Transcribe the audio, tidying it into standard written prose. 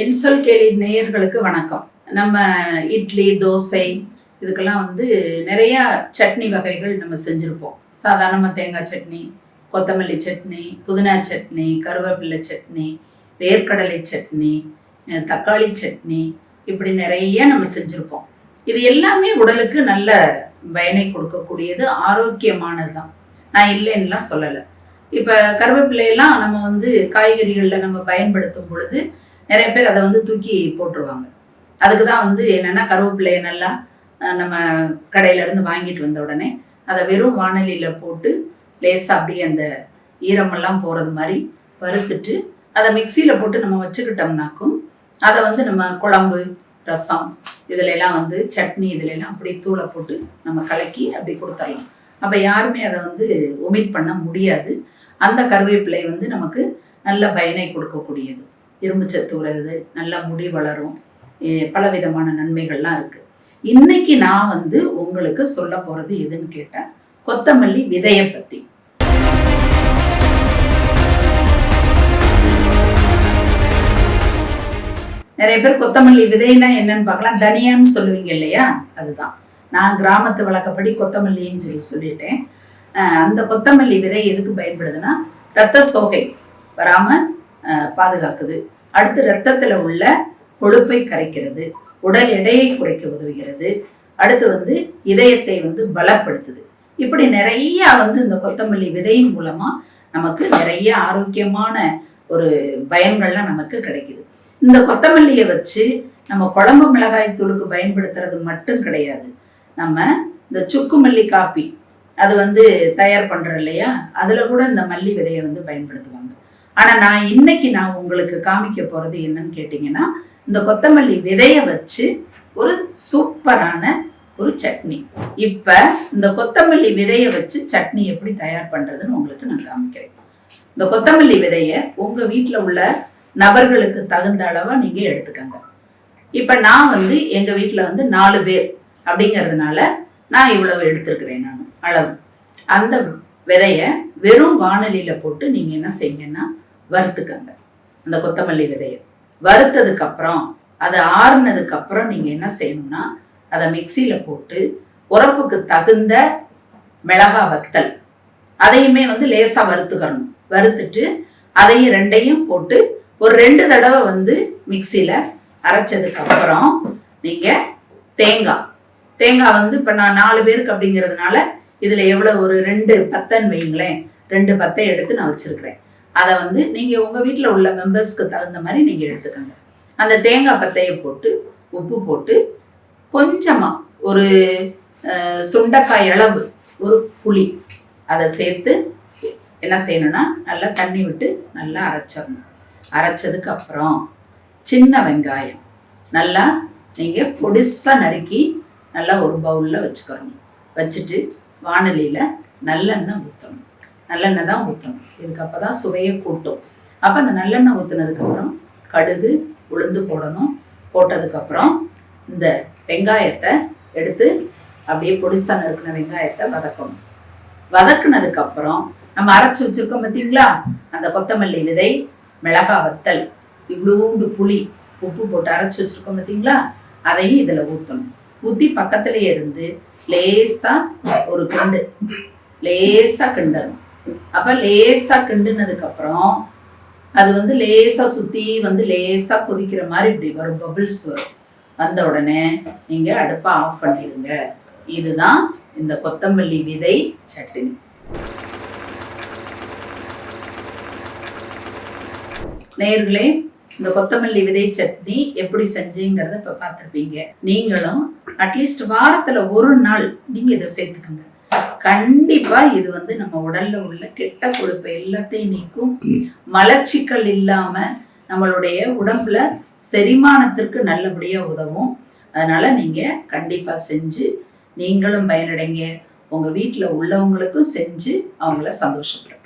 இன்சொல் கேலி நேயர்களுக்கு வணக்கம். நம்ம இட்லி, தோசை இதுக்கெல்லாம் நிறைய சட்னி வகைகள் நம்ம செஞ்சுருப்போம். சாதாரணமாக தேங்காய் சட்னி, கொத்தமல்லி சட்னி, புதினா சட்னி, கருவேப்பிலை சட்னி, வேர்க்கடலை சட்னி, தக்காளி சட்னி, இப்படி நிறைய நம்ம செஞ்சுருப்போம். இது எல்லாமே உடலுக்கு நல்ல பயனை கொடுக்கக்கூடியது, ஆரோக்கியமானது தான். நான் இல்லைன்னுலாம் சொல்லலை. இப்போ கருவேப்பிலையெல்லாம் நம்ம காய்கறிகளில் நம்ம பயன்படுத்தும் பொழுது நிறைய பேர் அதை தூக்கி போட்டுருவாங்க. அதுக்கு தான் என்னென்னா கருவேப்பிலையை நல்லா நம்ம கடையிலேருந்து வாங்கிட்டு வந்த உடனே அதை வெறும் வானலியில் போட்டு லேசாக அப்படியே அந்த ஈரமெல்லாம் போகிறது மாதிரி வறுத்துட்டு அதை மிக்சியில் போட்டு நம்ம வச்சுக்கிட்டோம்னாக்கும் அதை நம்ம குழம்பு, ரசம் இதிலெல்லாம் சட்னி இதிலெல்லாம் அப்படி தூளை போட்டு நம்ம கலக்கி அப்படி கொடுத்துடலாம். அப்போ யாருமே அதை ஒமிட் பண்ண முடியாது. அந்த கருவேப்பிலை நமக்கு நல்ல பயனை கொடுக்கக்கூடியது. இரும்பு சத்து வருது, நல்லா முடி வளரும், பலவிதமான நன்மைகள்லாம் இருக்குது. இன்னைக்கு நான் உங்களுக்கு சொல்ல போகிறது எதுன்னு கேட்டால் கொத்தமல்லி விதையை பற்றி. நிறைய பேர் கொத்தமல்லி விதைன்னா என்னன்னு பார்க்கலாம். தனியான்னு சொல்லுவீங்க இல்லையா, அதுதான். நான் கிராமத்து வழக்கப்படி கொத்தமல்லின்னு சொல்லிட்டேன். அந்த கொத்தமல்லி விதை எதுக்கு பயன்படுதுன்னா இரத்த சோகை வராமல் பாதுகாக்குது. அடுத்து இரத்தத்தில் உள்ள கொழுப்பை கரைக்கிறது, உடல் எடையை குறைக்க உதவுகிறது. அடுத்து இதயத்தை பலப்படுத்துது. இப்படி நிறைய இந்த கொத்தமல்லி விதையின் மூலமாக நமக்கு நிறைய ஆரோக்கியமான ஒரு பயன்கள்லாம் நமக்கு கிடைக்குது. இந்த கொத்தமல்லியை வச்சு நம்ம குழம்பு மிளகாய் தூளுக்கு பயன்படுத்துறது மட்டும் கிடையாது. நம்ம இந்த சுக்கு மல்லி காப்பி அது தயார் பண்ணுறோம் இல்லையா, அதில் கூட இந்த மல்லி விதையை பயன்படுத்துவாங்க. ஆனால் நான் உங்களுக்கு காமிக்க போகிறது என்னன்னு கேட்டிங்கன்னா, இந்த கொத்தமல்லி விதையை வச்சு ஒரு சூப்பரான ஒரு சட்னி. இப்போ இந்த கொத்தமல்லி விதையை வச்சு சட்னி எப்படி தயார் பண்ணுறதுன்னு உங்களுக்கு நான் காமிக்கிறேன். இந்த கொத்தமல்லி விதையை உங்கள் வீட்டில் உள்ள நபர்களுக்கு தகுந்த அளவாக நீங்கள் எடுத்துக்கங்க. இப்போ நான் எங்கள் வீட்டில் 4 பேர் அப்படிங்கிறதுனால நான் இவ்வளவு எடுத்துருக்கிறேன். நான் அளவு அந்த விதையை வெறும் வானலியில் போட்டு நீங்கள் என்ன செய்யுங்கன்னா வறுத்துக்கங்க. அந்த கொத்தமல்லி விதையை வறுத்ததுக்கப்புறம் அது ஆறுனதுக்கப்புறம் நீங்கள் என்ன செய்யணும்னா அதை மிக்சியில் போட்டு உரப்புக்கு தகுந்த மிளகா வத்தல் அதையுமே லேசாக வறுத்துக்கணும். வறுத்துட்டு அதையும் ரெண்டையும் போட்டு ஒரு 2 தடவை மிக்சியில் அரைச்சதுக்கப்புறம் நீங்கள் தேங்காய் இப்போ நான் 4 பேருக்கு அப்படிங்கிறதுனால இதில் எவ்வளோ ஒரு 2 பத்தைன்னு வைங்களேன், 2 பத்தை எடுத்து நான் வச்சுருக்கிறேன். அதை நீங்கள் உங்கள் வீட்டில் உள்ள மெம்பர்ஸ்க்கு தகுந்த மாதிரி நீங்கள் எடுத்துக்கோங்க. அந்த தேங்காய் பத்தையை போட்டு உப்பு போட்டு கொஞ்சமாக ஒரு சுண்டைக்காய் அளவு ஒரு புளி அதை சேர்த்து என்ன செய்யணும்னா நல்லா தண்ணி விட்டு நல்லா அரைச்சிடணும். அரைச்சதுக்கு அப்புறம் சின்ன வெங்காயம் நல்லா நீங்கள் பொடிசாக நறுக்கி நல்லா ஒரு பவுலில் வச்சுக்கிறணும். வச்சுட்டு வானலியில் நல்லெண்ணெய் ஊற்றணும். நல்லெண்ணெய் தான் ஊற்றணும். இதுக்கு அப்போ தான் சுவையை கூட்டும். அப்போ அந்த நல்லெண்ணெய் ஊற்றுனதுக்கப்புறம் கடுகு, உளுந்து போடணும். போட்டதுக்கப்புறம் இந்த வெங்காயத்தை எடுத்து அப்படியே பொடிசா நறுக்கின வெங்காயத்தை வதக்கணும். வதக்குனதுக்கப்புறம் நம்ம அரைச்சி வச்சுருக்கோம் பார்த்தீங்களா, அந்த கொத்தமல்லி விதை, மிளகா வத்தல், இவ்வளோண்டு புளி, உப்பு போட்டு அரைச்சி வச்சுருக்கோம் பார்த்தீங்களா, அதையும் இதில் ஊற்றணும். ஊற்றி பக்கத்துலேயே இருந்து லேசாக ஒரு கிண்டு லேசாக கிண்டணும். அப்போ லேசாக கிண்டுனதுக்கப்புறம் அது லேசாக சுற்றி லேசாக கொதிக்கிற மாதிரி இப்படி வரும், பபிள்ஸ் வரும். வந்த உடனே நீங்கள் அடுப்பை ஆஃப் பண்ணிடுங்க. இதுதான் இந்த கொத்தமல்லி விதை சட்னி. நேயர்களே, இந்த கொத்தமல்லி விதை சட்னி எப்படி செஞ்சீங்கிறத இப்போ பார்த்துருப்பீங்க. நீங்களும் அட்லீஸ்ட் வாரத்தில் ஒரு நாள் நீங்கள் இதை சேர்த்துக்குங்க. கண்டிப்பாக இது நம்ம உடல்ல உள்ள கெட்ட கொழுப்பை எல்லாத்தையும் நீக்கும். மலச்சிக்கல் இல்லாமல் நம்மளுடைய உடம்புல செரிமானத்திற்கு நல்லபடியாக உதவும். அதனால நீங்கள் கண்டிப்பாக செஞ்சு நீங்களும் பயனடைங்க. உங்கள் வீட்டில் உள்ளவங்களுக்கும் செஞ்சு அவங்கள சந்தோஷப்படுங்க.